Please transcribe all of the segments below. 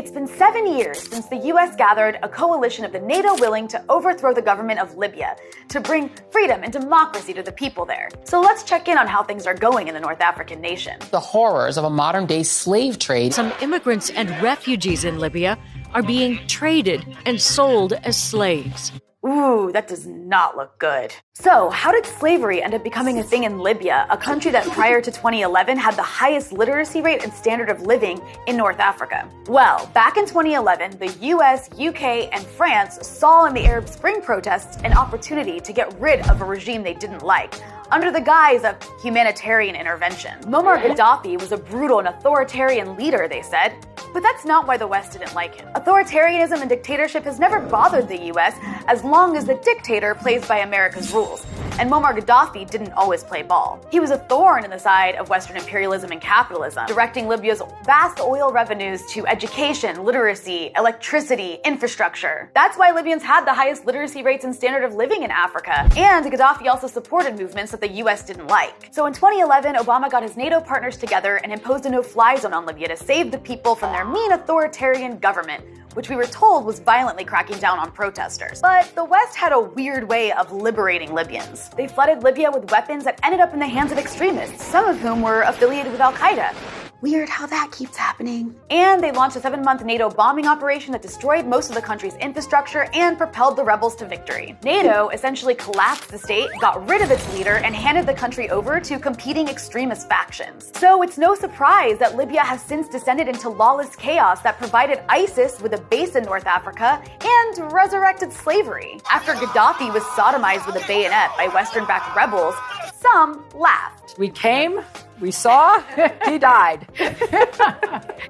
It's been 7 years since the US gathered a coalition of the NATO willing to overthrow the government of Libya to bring freedom and democracy to the people there. So let's check in on how things are going in the North African nation. The horrors of a modern-day slave trade. Some immigrants and refugees in Libya are being traded and sold as slaves. Ooh, that does not look good. So, how did slavery end up becoming a thing in Libya, a country that prior to 2011 had the highest literacy rate and standard of living in North Africa? Well, back in 2011, the US, UK, and France saw in the Arab Spring protests an opportunity to get rid of a regime they didn't like, under the guise of humanitarian intervention. Muammar Gaddafi was a brutal and authoritarian leader, they said. But that's not why the West didn't like him. Authoritarianism and dictatorship has never bothered the US as long as the dictator plays by America's rules. And Muammar Gaddafi didn't always play ball. He was a thorn in the side of Western imperialism and capitalism, directing Libya's vast oil revenues to education, literacy, electricity, infrastructure. That's why Libyans had the highest literacy rates and standard of living in Africa. And Gaddafi also supported movements that the US didn't like. So in 2011, Obama got his NATO partners together and imposed a no-fly zone on Libya to save the people from their mean authoritarian government, which we were told was violently cracking down on protesters. But the West had a weird way of liberating Libyans. They flooded Libya with weapons that ended up in the hands of extremists, some of whom were affiliated with al-Qaeda. Weird how that keeps happening. And they launched a 7-month NATO bombing operation that destroyed most of the country's infrastructure and propelled the rebels to victory. NATO essentially collapsed the state, got rid of its leader, and handed the country over to competing extremist factions. So it's no surprise that Libya has since descended into lawless chaos that provided ISIS with a base in North Africa and resurrected slavery. After Gaddafi was sodomized with a bayonet by Western-backed rebels, some laughed. We came, we saw, he died.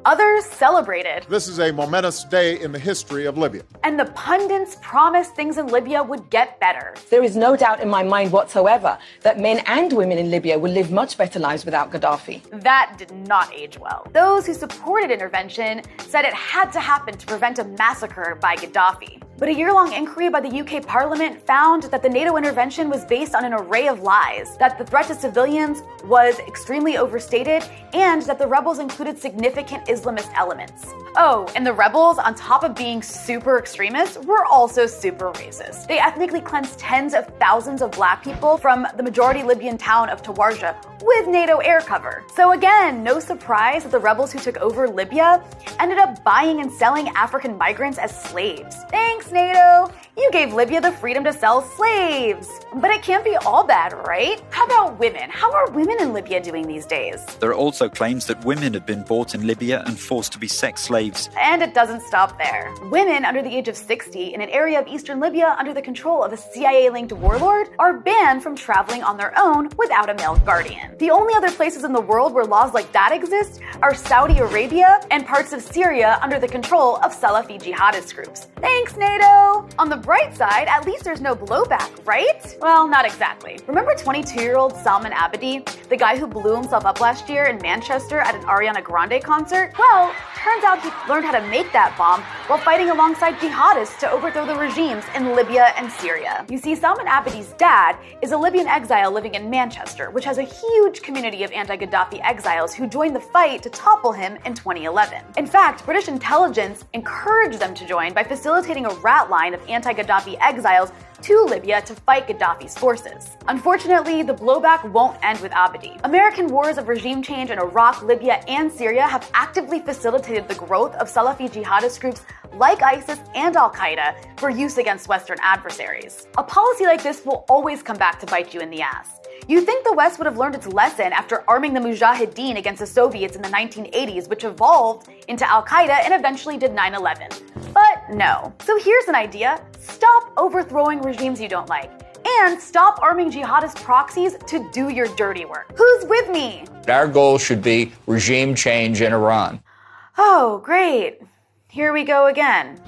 Others celebrated. This is a momentous day in the history of Libya. And the pundits promised things in Libya would get better. There is no doubt in my mind whatsoever that men and women in Libya will live much better lives without Gaddafi. That did not age well. Those who supported intervention said it had to happen to prevent a massacre by Gaddafi. But a year-long inquiry by the UK Parliament found that the NATO intervention was based on an array of lies, that the threat to civilians was extremely overstated, and that the rebels included significant Islamist elements. Oh, and the rebels, on top of being super extremists, were also super racist. They ethnically cleansed tens of thousands of black people from the majority Libyan town of Tawarja with NATO air cover. So again, no surprise that the rebels who took over Libya ended up buying and selling African migrants as slaves. Thanks, NATO! You gave Libya the freedom to sell slaves. But it can't be all bad, right? How about women? How are women in Libya doing these days? There are also claims that women have been bought in Libya and forced to be sex slaves. And it doesn't stop there. Women under the age of 60 in an area of eastern Libya under the control of a CIA-linked warlord are banned from traveling on their own without a male guardian. The only other places in the world where laws like that exist are Saudi Arabia and parts of Syria under the control of Salafi jihadist groups. Thanks, NATO! On the bright side, at least there's no blowback, right? Well, not exactly. Remember 22-year-old Salman Abedi, the guy who blew himself up last year in Manchester at an Ariana Grande concert? Well, turns out he learned how to make that bomb while fighting alongside jihadists to overthrow the regimes in Libya and Syria. You see, Salman Abedi's dad is a Libyan exile living in Manchester, which has a huge community of anti-Gaddafi exiles who joined the fight to topple him in 2011. In fact, British intelligence encouraged them to join by facilitating a rat line of anti-Gaddafi exiles to Libya to fight Gaddafi's forces. Unfortunately, the blowback won't end with Abedi. American wars of regime change in Iraq, Libya, and Syria have actively facilitated the growth of Salafi jihadist groups like ISIS and al-Qaeda for use against Western adversaries. A policy like this will always come back to bite you in the ass. You'd think the West would have learned its lesson after arming the Mujahideen against the Soviets in the 1980s, which evolved into al-Qaeda and eventually did 9/11. But no. So here's an idea. Stop overthrowing regimes you don't like. And stop arming jihadist proxies to do your dirty work. Who's with me? Our goal should be regime change in Iran. Oh, great. Here we go again.